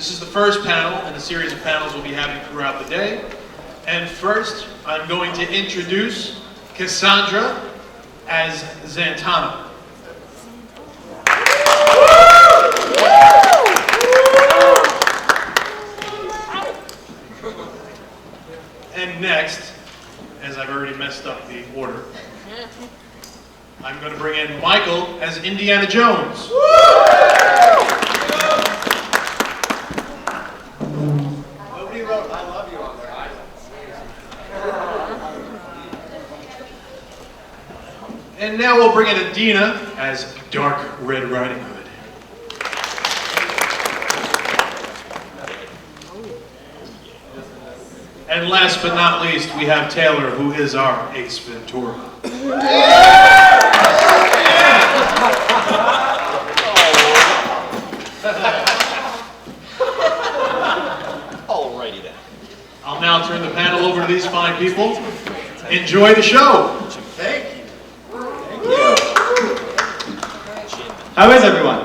This is the first panel in a series of panels we'll be having throughout the day. And first, I'm going to introduce Kassandra as Zantana. And next, as I've already messed up the order, I'm going to bring in Michael as Indiana Jones. Nobody wrote "I love you" on their islands. And now we'll bring in Adaina as Dark Red Riding Hood. And last but not least, we have Taylor, who is our Ace Ventura. Alrighty then. I'll now turn the panel over to these fine people. Enjoy the show. Thank you. Thank you. How is everyone?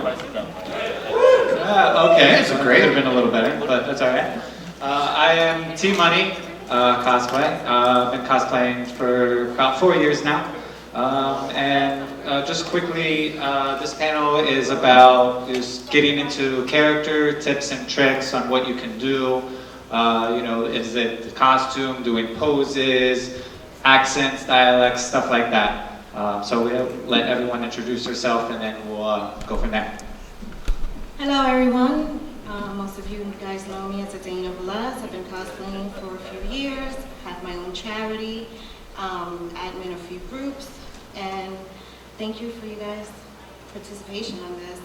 Okay, so great. Could have been a little better, but that's all right. I am TMoney, cosplay. I've been cosplaying for about 4 years now. Just quickly, this panel is about just getting into character tips and tricks on what you can do. Is it the costume, doing poses, accents, dialects, stuff like that. So we'll let everyone introduce herself and then we'll go from there. Hello everyone. Most of you guys know me as Adaina Velez. I've been cosplaying for a few years, have my own charity, admin a few groups, and thank you for you guys' participation on this.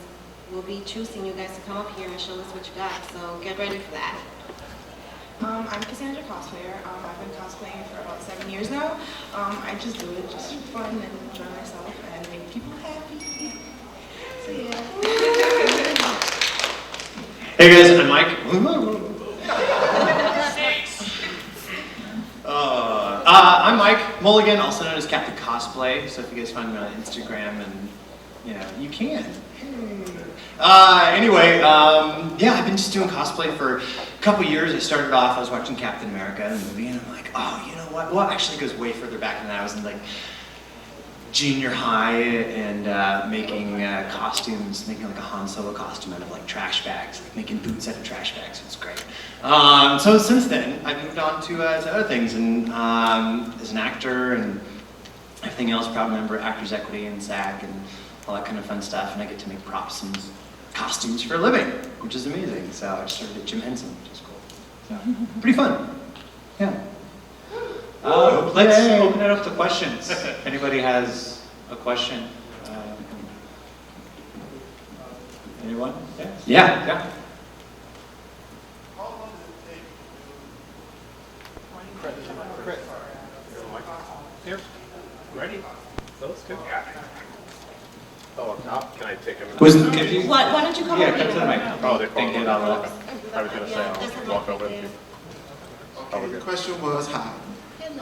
We'll be choosing you guys to come up here and show us what you got, so get ready for that. I'm Kassandra cosplayer. I've been cosplaying for about 7 years now. I just do it just for fun and enjoy myself and make people happy. So yeah. Hey guys, I'm Mike. I'm Mike Mulligan, also known as Captain Cosplay. So if you guys find me on Instagram, and you can. Yeah, I've been just doing cosplay for a couple years. I started off, I was watching Captain America, the movie, and I'm like, oh, you know what? Well, it actually goes way further back than that. I was in like junior high and making costumes, making like a Han Solo costume out of like trash bags, like making boots out of trash bags. It's great. So since then, I've moved on to other things, and as an actor and everything else, proud member of Actors Equity and SAG and all that kind of fun stuff, and I get to make props and costumes for a living, which is amazing. So I just started at Jim Henson, which is cool. So, pretty fun. Yeah. Let's open it up to questions. If anybody has a question. Anyone? Yeah. Yeah. Here. Ready? Those two. Oh, no. Can I take them? Why don't you come Yeah, over come to the here? mic. Oh, they're Thank calling you. on the I was going to say, I'll walk over and Okay, the question was, hi.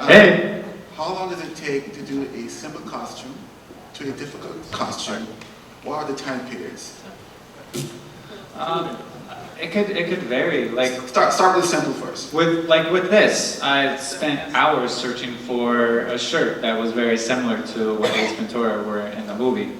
Hey. How long does it take to do a simple costume to a difficult costume? What are the time periods? It could vary. Like Start with simple first. with this, I spent hours searching for a shirt that was very similar to what Ace Ventura were in the movie.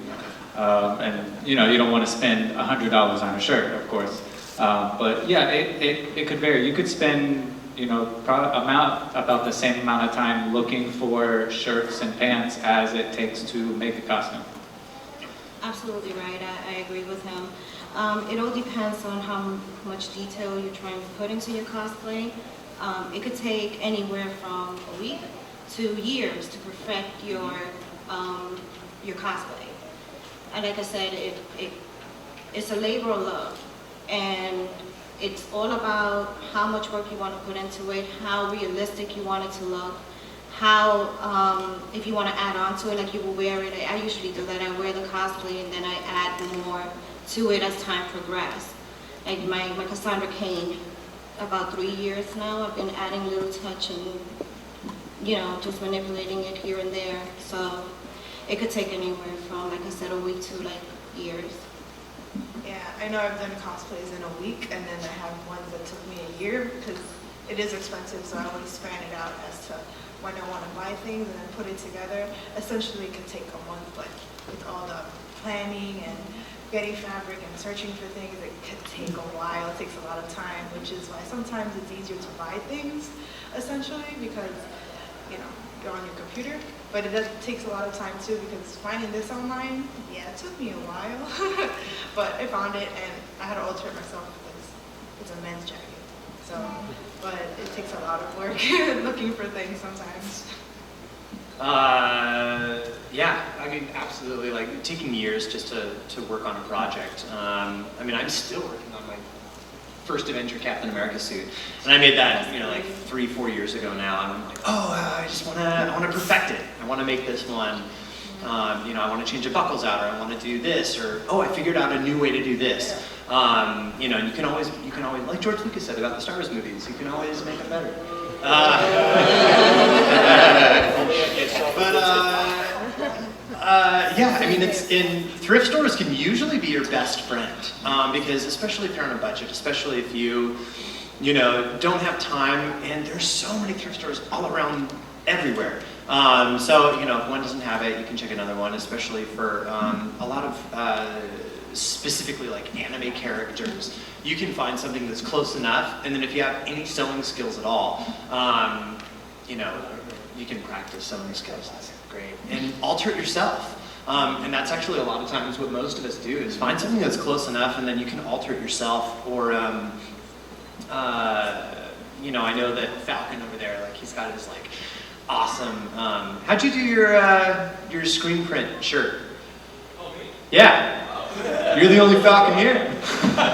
You don't want to spend $100 on a shirt, of course. But yeah, it could vary. You could spend about the same amount of time looking for shirts and pants as it takes to make a costume. Absolutely right. I agree with him. It all depends on how much detail you're trying to put into your cosplay. It could take anywhere from a week to years to perfect your cosplay. And like I said, it's a labor of love, and it's all about how much work you want to put into it, how realistic you want it to look, how if you want to add on to it, like you will wear it. I usually do that. I wear the cosplay and then I add more to it as time progresses. Like my Kassandra cane, about 3 years now. I've been adding little touch and just manipulating it here and there. So it could take anywhere from, like I said, a week to like years. Yeah, I know I've done cosplays in a week, and then I have ones that took me a year because it is expensive, so I always span it out as to when I want to buy things and then put it together. Essentially, it could take a month, but with all the planning and getting fabric and searching for things, it could take a while. It takes a lot of time, which is why sometimes it's easier to buy things, essentially, because, you know, you're on your computer. But it takes a lot of time too, because finding this online, yeah, it took me a while. But I found it, and I had to alter it myself because it's a men's jacket. So, but it takes a lot of work looking for things sometimes. Yeah, I mean, absolutely. Like taking years just to work on a project. I mean, I'm still working on my first Avenger Captain America suit, and I made that, you know, like 3-4 years ago now. And I'm like, oh, I want to perfect it. I want to make this one. You know, I want to change the buckles out, or I want to do this, or oh, I figured out a new way to do this. You know, and you can always, like George Lucas said about the Star Wars movies, you can always make them better. Yeah, I mean, it's in thrift stores can usually be your best friend, because especially if you're on a budget, especially if you know, don't have time, and there's so many thrift stores all around everywhere. So, you know, if one doesn't have it, you can check another one, especially for a lot of specifically like anime characters. You can find something that's close enough, and then if you have any sewing skills at all, you know, you can practice sewing skills. That's great. And alter it yourself. And that's actually a lot of times what most of us do, is find something that's close enough, and then you can alter it yourself. Or, you know, I know that Falcon over there, like he's got his like awesome. How'd you do your screen print shirt? Oh, me? Yeah. You're the only Falcon here. I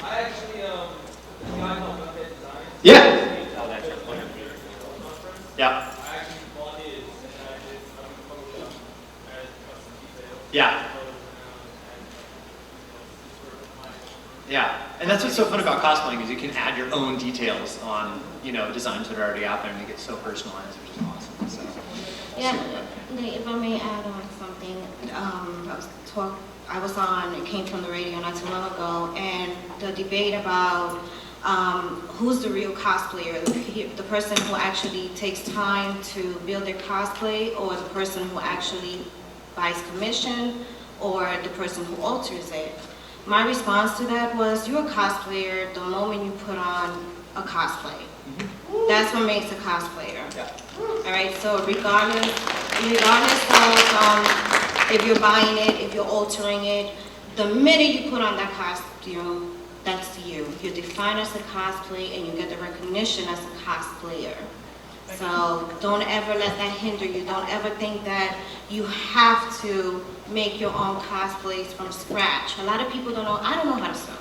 actually, got help with that design. Yeah. Oh, that's your plan. Yeah. I actually bought his, and I did Photoshop as custom details. Yeah. Yeah. And that's what's so fun about cosplaying, is you can add your own details on, you know, designs that are already out there, and make it so personalized, which is awesome. So, Yeah, super fun. if I may add on something, I was on, it came from the radio not too long ago, and the debate about who's the real cosplayer, the person who actually takes time to build their cosplay, or the person who actually buys commission, or the person who alters it. My response to that was, you're a cosplayer the moment you put on a cosplay. That's what makes a cosplayer. Yeah. All right, so regardless of if you're buying it, if you're altering it, the minute you put on that costume, that's you. You're defined as a cosplay, and you get the recognition as a cosplayer. So don't ever let that hinder you. Don't ever think that you have to make your own cosplays from scratch. A lot of people don't know. I don't know how to sew.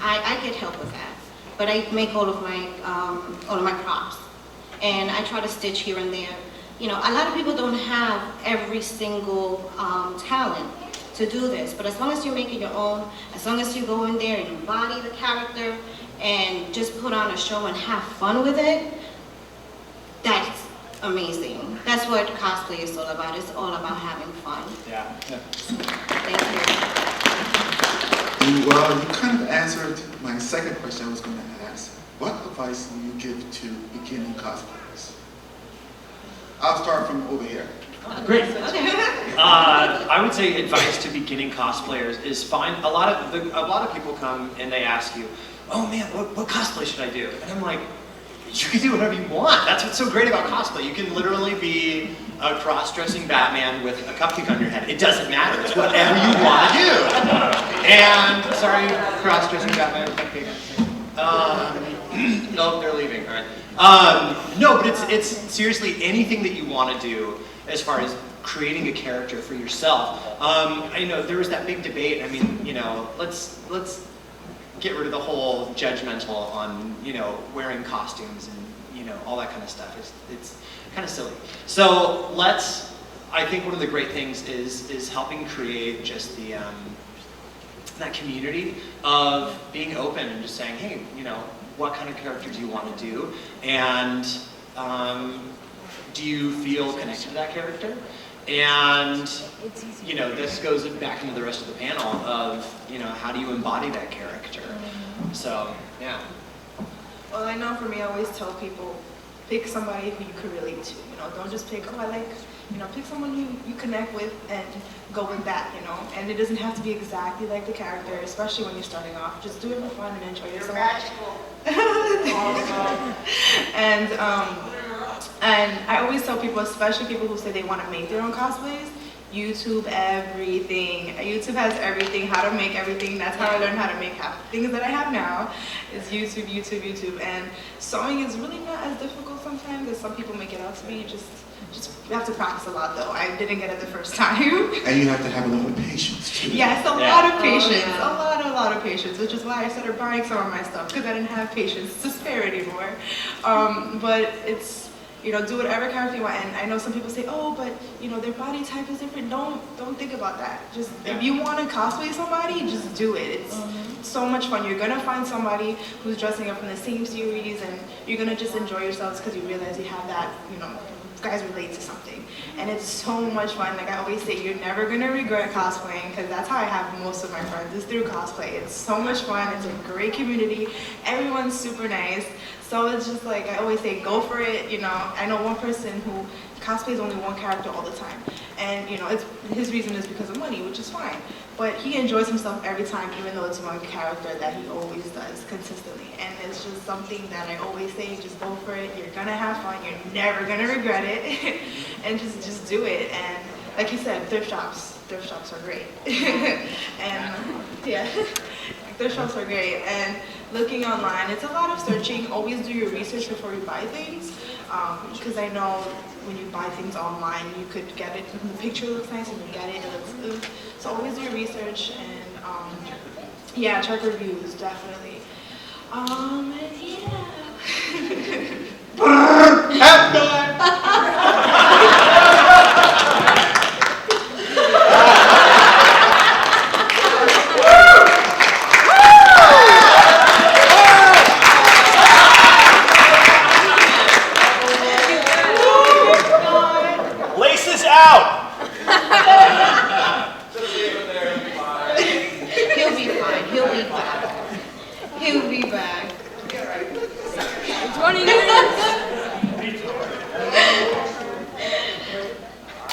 I get help with that, but I make all of my props, and I try to stitch here and there. You know, a lot of people don't have every single talent to do this, but as long as you make it your own, as long as you go in there and you embody the character and just put on a show and have fun with it, that's amazing. That's what cosplay is all about. It's all about having fun. Yeah. Thank you. Well, you kind of answered my second question I was going to ask. What advice will you give to beginning cosplayers? I'll start from over here. Great. I would say advice to beginning cosplayers is find a lot of people come and they ask you, oh man, what cosplay should I do? And I'm like, you can do whatever you want. That's what's so great about cosplay. You can literally be a cross-dressing Batman with a cupcake on your head. It doesn't matter. It's whatever you want to do. And sorry, cross-dressing Batman with a cupcake. No, they're leaving. All right. No, but it's seriously anything that you want to do as far as creating a character for yourself. I know there was that big debate. I mean, you know, let's get rid of the whole judgmental on, you know, wearing costumes and, you know, all that kind of stuff. It's kind of silly. So I think one of the great things is helping create just the that community of being open and just saying, hey, you know, what kind of character do you want to do? And do you feel connected to that character? And, you know, this goes back into the rest of the panel of, you know, how do you embody that character? So, yeah. Well, I know for me, I always tell people, pick somebody who you could relate to. You know, don't just pick, oh, I like, you know, pick someone who you connect with and go with that, you know. And it doesn't have to be exactly like the character, especially when you're starting off. Just do it for fun and enjoy yourself. And I always tell people, especially people who say they want to make their own cosplays, YouTube everything. YouTube has everything, how to make everything. That's how I learned how to make half the things that I have now is YouTube, YouTube, YouTube. And sewing is really not as difficult sometimes as some people make it out to be. You have to practice a lot though. I didn't get it the first time. And you have to have a lot of patience too. Yes, a lot of patience. A lot of patience, which is why I started buying some of my stuff because I didn't have patience to spare anymore. But it's, you know, do whatever character you want. And I know some people say, oh, but you know, their body type is different. Don't think about that. Just if you want to cosplay somebody, just do it. It's so much fun. You're gonna find somebody who's dressing up from the same series, and you're gonna just enjoy yourselves because you realize you have that, you know, guys relate to something. And it's so much fun. Like I always say, you're never gonna regret cosplaying because that's how I have most of my friends is through cosplay. It's so much fun. It's a great community. Everyone's super nice. So it's just like, I always say, go for it. You know, I know one person who cosplays only one character all the time. And, you know, his reason is because of money, which is fine. But he enjoys himself every time, even though it's one character that he always does consistently. And it's just something that I always say, just go for it. You're going to have fun. You're never going to regret it. And just do it. And like you said, thrift shops are great. And, yeah. Thrift shops are great, and looking online, it's a lot of searching. Always do your research before you buy things, because I know when you buy things online, you could get it, the picture looks nice, and you get it, looks. So always do your research, and yeah, check reviews, definitely. And yeah. He'll be back. 20 years.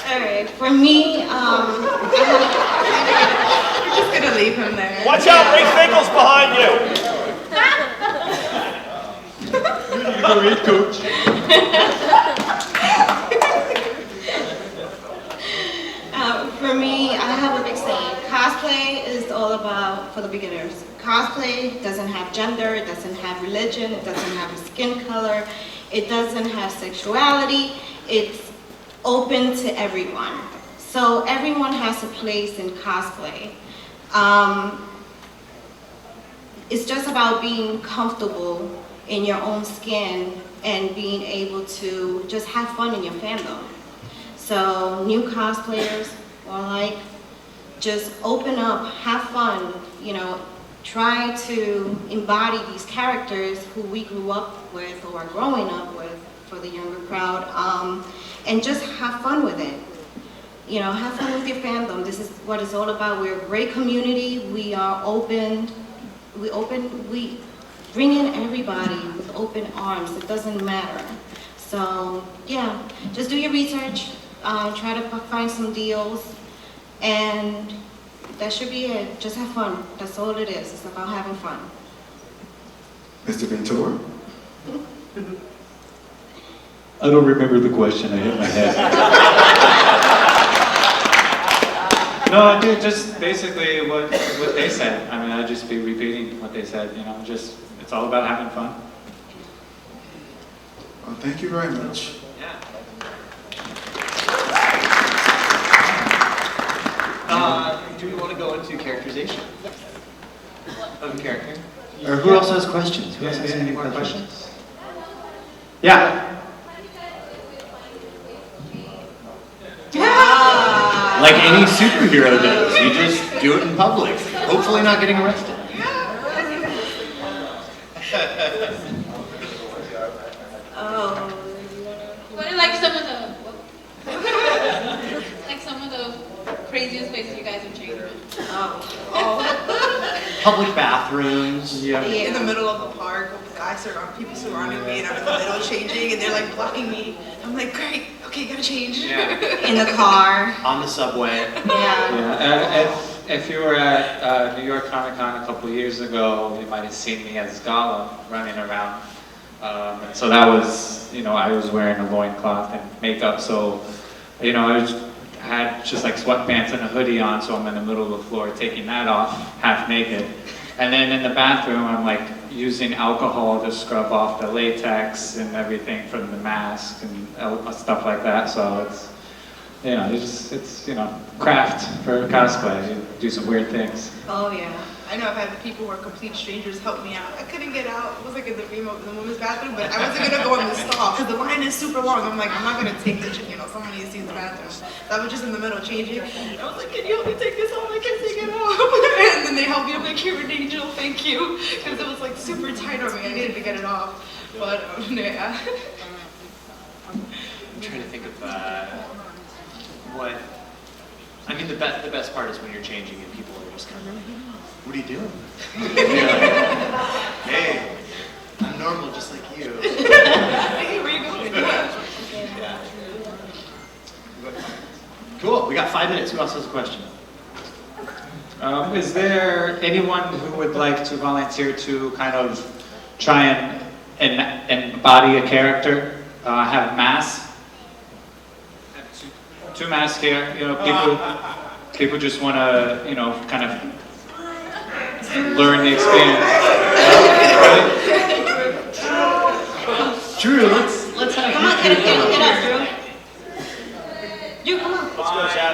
Alright, for me, we're just gonna leave him there. Watch out, Ray Finkel's behind you. You need to go eat, coach. For me, I have a big saying. Cosplay is all about for the beginners. Cosplay doesn't have gender, it doesn't have religion, it doesn't have skin color, it doesn't have sexuality. It's open to everyone. So everyone has a place in cosplay. It's just about being comfortable in your own skin and being able to just have fun in your fandom. So new cosplayers are like, just open up, have fun, you know, try to embody these characters who we grew up with or are growing up with for the younger crowd, and just have fun with it. You know, have fun with your fandom. This is what it's all about. We're a great community. We are open. We bring in everybody with open arms. It doesn't matter. So yeah, just do your research. Try to find some deals, and that should be it. Just have fun. That's all it is. It's about having fun. Mr. Ventura? I don't remember the question. I hit my head. No, dude, just basically what they said. I mean, I'd just be repeating what they said, you know, just, it's all about having fun. Well, thank you very much. Yeah. Do we want to go into characterization? Yes. Of a character? Or who else has questions? Who else has any more questions? Yeah. Like any superhero does, you just do it in public, hopefully not getting arrested. Oh, What do you like some of the? craziest places you guys have changed? Public bathrooms. Yeah. In the middle of the park with guys people surrounding me, and I'm in the middle changing, and they're like blocking me. I'm like, great, okay, gotta change. In the car. On the subway. Yeah. Yeah. If you were at New York Comic Con a couple years ago, you might have seen me as Gollum running around. And so that was, I was wearing a loincloth and makeup, so, I had just like sweatpants and a hoodie on, so I'm in the middle of the floor taking that off, half naked. And then in the bathroom, I'm like using alcohol to scrub off the latex and everything from the mask and stuff like that. So it's craft for cosplay. You do some weird things. Oh yeah. I know I've had people who are complete strangers help me out. I couldn't get out. It was like in the women's bathroom, but I wasn't gonna go in the stall because the line is super long. I'm like, I'm not gonna take the, someone needs to use the bathroom. So I was just in the middle changing. I was like, can you help me take this off? I can't take it off. And then they helped me. I'm like, you're an angel, thank you. Because it was like super tight on me. I needed to get it off. But yeah. I'm trying to think of what. I mean, the best part is when you're changing and people are just kind of like, what are you doing? Hey, I'm normal just like you. Hey, where you going? Yeah. Cool. We got 5 minutes. Who else has a question? Is there anyone who would like to volunteer to kind of try and embody a character? Have masks? Two masks here. People just want to, kind of learn the experience. Drew, let's have Come on, get up, Drew. Drew, come on. Let's go, Chad.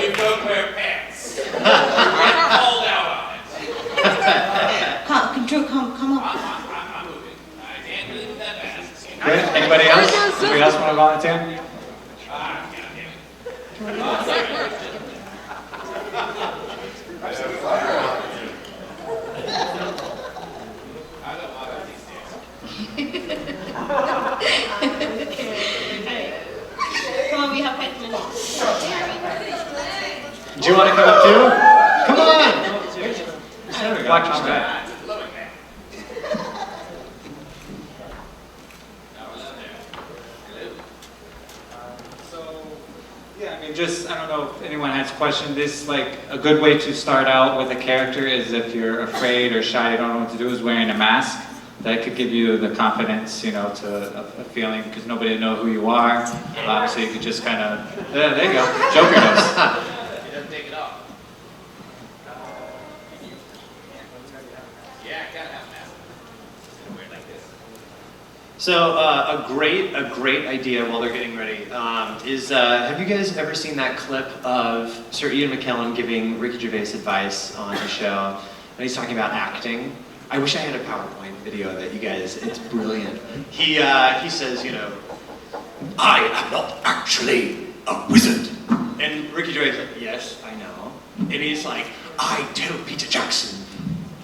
You don't wear pants. Called out on it. Drew, come on. I'm moving. I can't leave with that mask. Great. Anybody else? Anybody else want to volunteer? Come on, we have 5 minutes. Do you want to come up too? Come on! Watch your back. I don't know if anyone has questions. This, like, a good way to start out with a character is if you're afraid or shy, you don't know what to do, is wearing a mask. That could give you the confidence, to a feeling, because nobody will know who you are. So you could just kind of, there you go, Joker does. He doesn't take it off. Yeah, I gotta have a mask. Just gonna wear it like this. So a great idea while they're getting ready is have you guys ever seen that clip of Sir Ian McKellen giving Ricky Gervais advice on his show? And he's talking about acting. I wish I had a PowerPoint video of it, you guys. It's brilliant. He says, I am not actually a wizard. And Ricky Gervais is like, yes, I know. And he's like, I tell Peter Jackson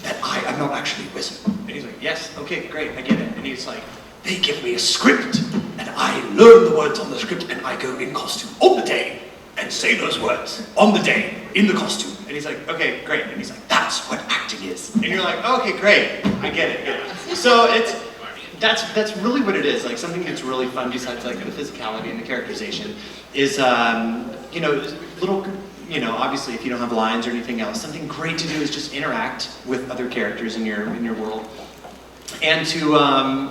that I am not actually a wizard. And he's like, yes, okay, great, I get it. And he's like, they give me a script, and I learn the words on the script, and I go in costume on the day and say those words on the day in the costume. And he's like, okay, great. And he's like, that's what acting is. And you're like, okay, great, I get it. So that's really what it is. Like something that's really fun besides like the physicality and the characterization is, little. Obviously, if you don't have lines or anything else, something great to do is just interact with other characters in your world. And to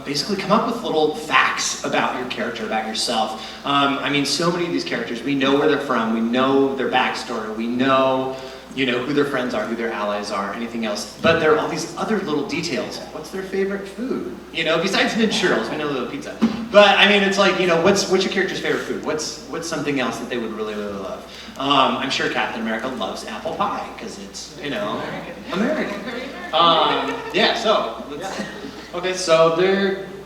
basically come up with little facts about your character, about yourself. So many of these characters, we know where they're from, we know their backstory, we know, who their friends are, who their allies are, anything else. But there are all these other little details. What's their favorite food? Besides Ninja Turtles, we know the pizza. But it's like, what's your character's favorite food? What's something else that they would really, really love? I'm sure Captain America loves apple pie because it's, American. Okay, so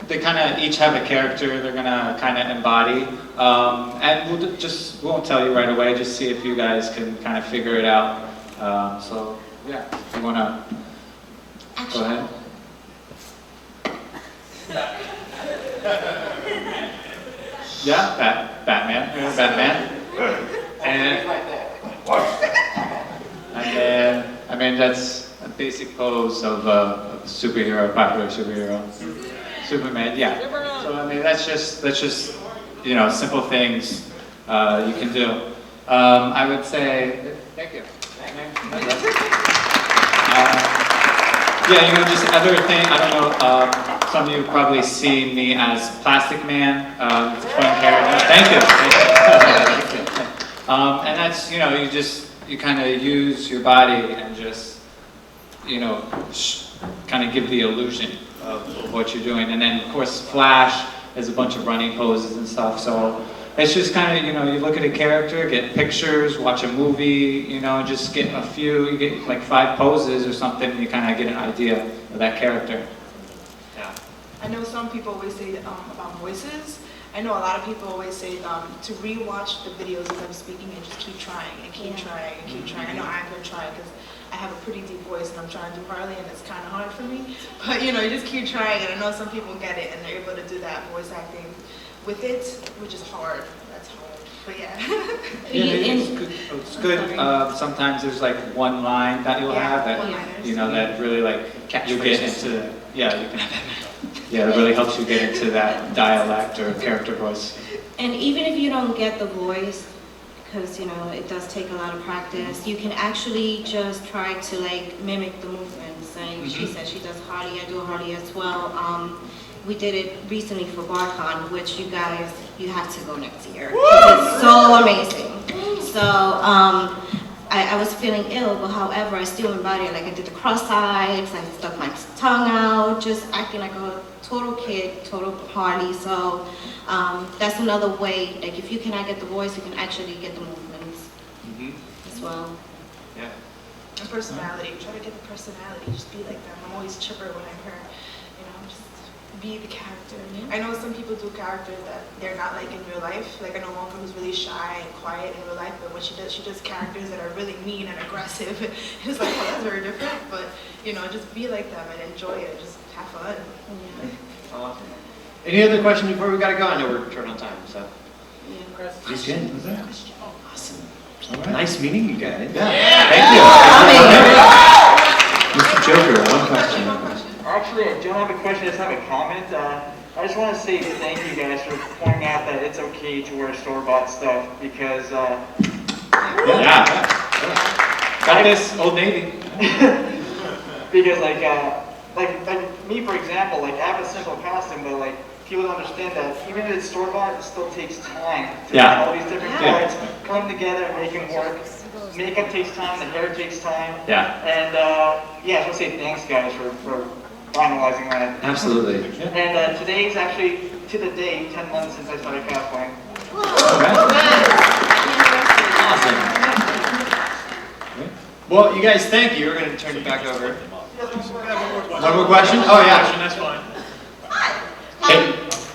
they kind of each have a character they're gonna kind of embody, and we won't tell you right away. Just see if you guys can kind of figure it out. If you wanna go ahead. Yeah, Batman. Remember Batman? And then, I mean, that's a basic pose of a superhero, popular superhero. Superman, yeah. So I mean, that's just you know, simple things you can do. I would say, thank you. Yeah, you know, just other thing, I don't know, some of you probably see me as Plastic Man, it's a fun character. Thank you. And that's, you know, you kind of use your body and just, you know, kind of give the illusion of what you're doing. And then, of course, Flash, there's a bunch of running poses and stuff, so it's just kind of, you know, you look at a character, get pictures, watch a movie, you know, just get a few, you get like 5 poses or something, and you kind of get an idea of that character. Yeah. I know some people always say about voices. I know a lot of people always say to rewatch the videos as I'm speaking and just keep trying and keep trying and keep trying. I know I'm going to try because I have a pretty deep voice and I'm trying to do Harley and it's kind of hard for me. But you know, you just keep trying, and I know some people get it and they're able to do that voice acting with it, which is hard. That's hard. But yeah. It's good. Sometimes there's like one line that you'll have that, you know, that really like you get into, yeah, you can, yeah, it really helps you get into that dialect or character voice. And even if you don't get the voice, because you know it does take a lot of practice, you can actually just try to like mimic the movements. And she said she does Harley, I do Harley as well. We did it recently for BarCon, which you guys, you have to go next year. It's so amazing. So I was feeling ill, but however, I still embodied, like I did the cross eyes, I stuck my tongue out, just acting like a total kid, total Harley. So that's another way, like if you cannot get the voice, you can actually get the movements as well. Yeah. And personality, try to get the personality, just be like them. I'm always chipper when I'm her, you know, just be the character. I know some people do characters that they're not like in real life. Like I know one girl who's really shy and quiet in real life, but when she does characters that are really mean and aggressive. It's like, oh, that's very different. But you know, just be like them and enjoy it. Just have fun. Yeah. Awesome. Any other questions before we gotta go? I know we're short on time, so. Yeah. Please, Jen. Awesome. All right. Nice meeting you guys. Yeah. Thank you. Mr. Joker, one question. Actually, I don't have a question, I just have a comment. I just want to say thank you guys for pointing out that it's okay to wear store-bought stuff because, Yeah. Got this, Old Navy. because like me, for example, like I have a simple costume, but like people don't understand that even if it's store-bought, it still takes time to get all these different parts, come together, and make them work. Makeup takes time, the hair takes time. Yeah. And yeah, I just want to say thanks, guys, for finalizing that. Absolutely. And today is actually, to the day, 10 months since I started cosplaying. Awesome. Well, you guys, thank you. We're going to turn it back over. One more question? Oh, yeah. That's fine.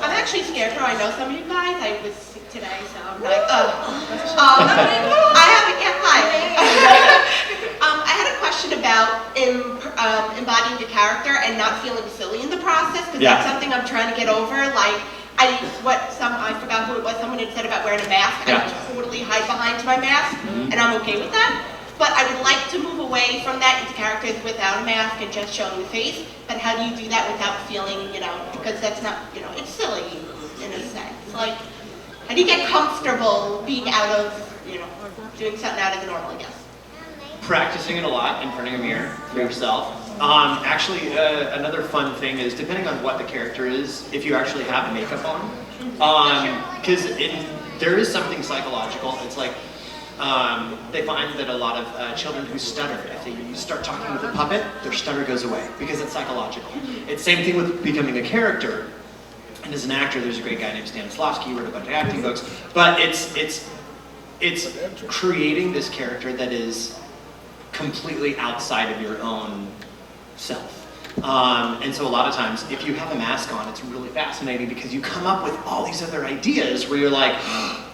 I'm actually scared, though I know some of you guys. I was sick today, so I'm like, I haven't yet. Hi. I had a question about embodying the character and not feeling silly in the process, because that's something I'm trying to get over. Like, I forgot who it was, someone had said about wearing a mask. I totally hide behind my mask, and I'm okay with that. But I would like to move away from that into characters without a mask and just showing the face. But how do you do that without feeling, you know, because that's not, you know, it's silly in a sense. Like, how do you get comfortable being out of, you know, doing something out of the normal, I guess? Practicing it a lot in front of a mirror for yourself. Actually, another fun thing is, depending on what the character is, if you actually have makeup on, because there is something psychological. It's like, they find that a lot of children who stutter, if you start talking with a puppet, their stutter goes away because it's psychological. It's the same thing with becoming a character. And as an actor, there's a great guy named Stanislavski who wrote a bunch of acting books. But it's creating this character that is completely outside of your own self. And so a lot of times, if you have a mask on, it's really fascinating because you come up with all these other ideas where you're like,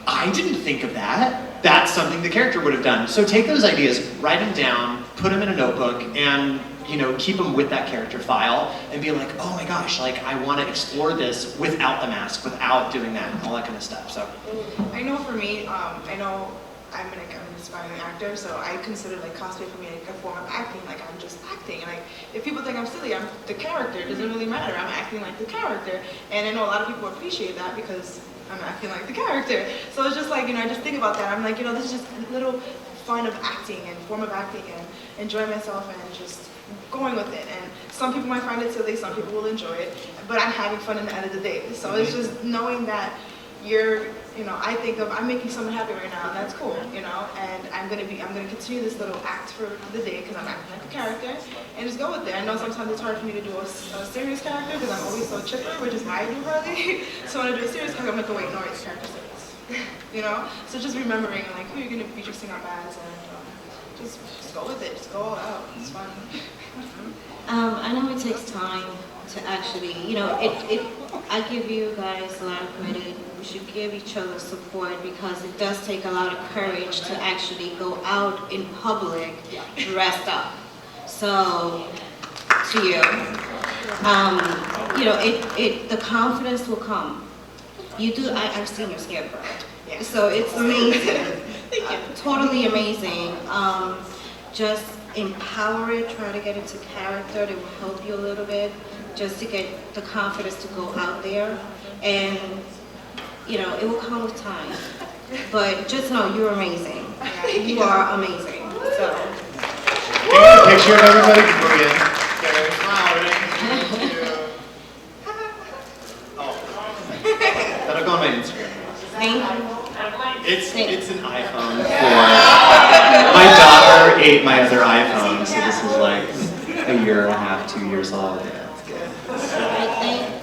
I didn't think of that. That's something the character would have done. So take those ideas, write them down, put them in a notebook, and keep them with that character file and be like, oh my gosh, like I want to explore this without the mask, without doing that, and all that kind of stuff. So I know for me, I know I'm an aspiring actor, so I consider like cosplay for me like a form of acting. Like I'm just acting, and like if people think I'm silly, I'm the character. It doesn't really matter. I'm acting like the character, and I know a lot of people appreciate that because I'm acting like the character. So it's just like I just think about that. I'm like this is just a little fun of acting and form of acting and enjoying myself and just going with it. And some people might find it silly, some people will enjoy it, but I'm having fun in the end of the day. So it's just knowing that I think I'm making someone happy right now, and that's cool, and I'm gonna continue this little act for the day because I'm acting like a character, and just go with it. I know sometimes it's hard for me to do a serious character because I'm always so chipper, which is my I do probably. So when I do a serious character, I'm like, oh wait, no, it's character serious, So just remembering like who you're gonna be dressing up as, and just go with it, just go all out. It's fun. I know it takes time to actually, I give you guys a lot of credit. We should give each other support because it does take a lot of courage to actually go out in public dressed up. So, to you, the confidence will come. You do, I've seen your scared bird. So it's amazing. Totally amazing. Just empower it, try to get into character. That will help you a little bit, just to get the confidence to go out there. And, it will come with time. But just know you're amazing. You are amazing. So. Can you get a picture of everybody before we end? Okay, smile, ready? Oh. That'll go on my Instagram. Thank you. It's an iPhone 4. My daughter ate my other iPhone, so this is like a year and a half, 2 years old. Yeah, it's good.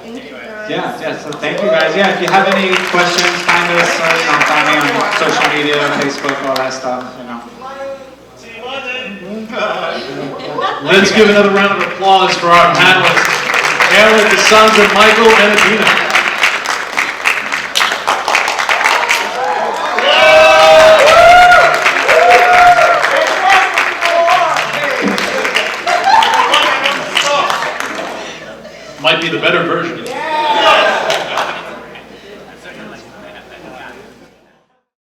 Thank you guys. Yeah, so thank you guys. Yeah, if you have any questions, find us, find me on social media, Facebook, all that stuff, Let's give another round of applause for our panelists, Taylor, Kassandra, Michael, and Adaina. Might be the better version.